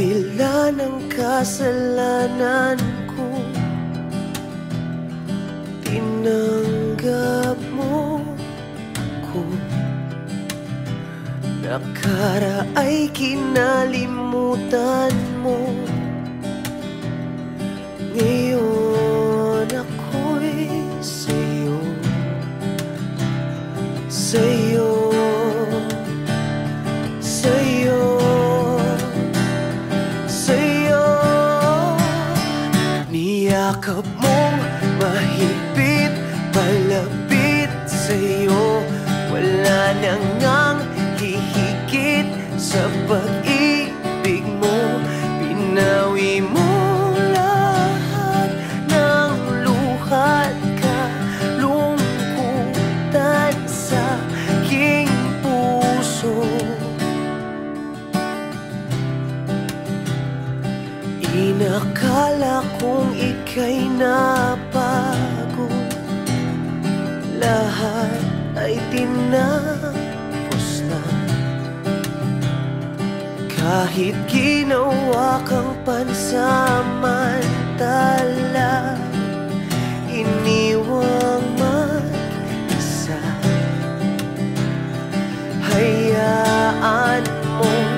kabila ng kasalanan ko, tinanggap mo ko. Nakaraay kinalimutan mo, ngayon ako'y sa'yo, sa'yo, sa'yo, sa'yo. Niyakap mong mahigpit, palapit sa'yo, wala nang ngang hihigit sa pag-ibig mo. Pinawi mo lahat ng luhat, kalungkutan sa aking puso. Inakala kong ika'y nabago, lahat ay tinapos na. Kahit ginawa kang pansamantala, iniwang mag-isa. Hayaan mong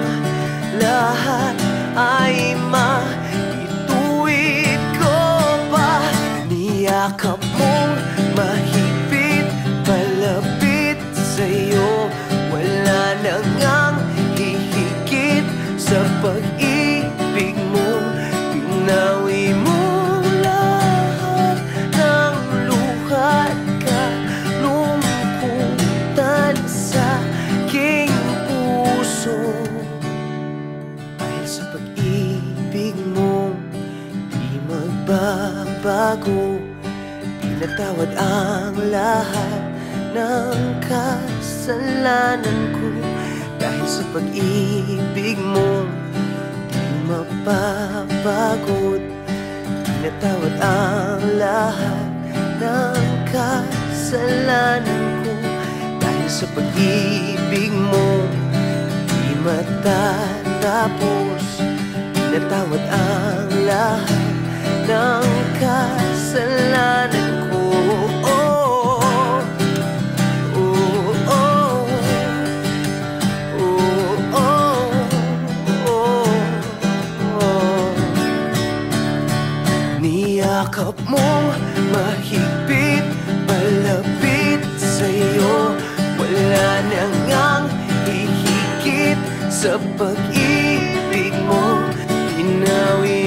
lahat ay maituwid ko pa. Niyakap mong mahigpit, palapit sa'yo, wala nang ngang hihigit sa pag-ibig mo. Pinawi mo lahat ng luhat, kalungkutan sa aking puso. Dahil sa pag-ibig mo, di magbabago. Pinatawad ang lahat ng kasalanan ko. Dahil sa pag-ibig mo, di mapapagot. Pinatawad ang lahat ng kasalanan ko. Dahil sa pag-ibig mo, di matatapos. Pinatawad ang lahat ng kasalanan ko. Niyakap mong mahigpit, palapit sa'yo, wala nang ngang hihigit sa pag-ibig mo. Pinawi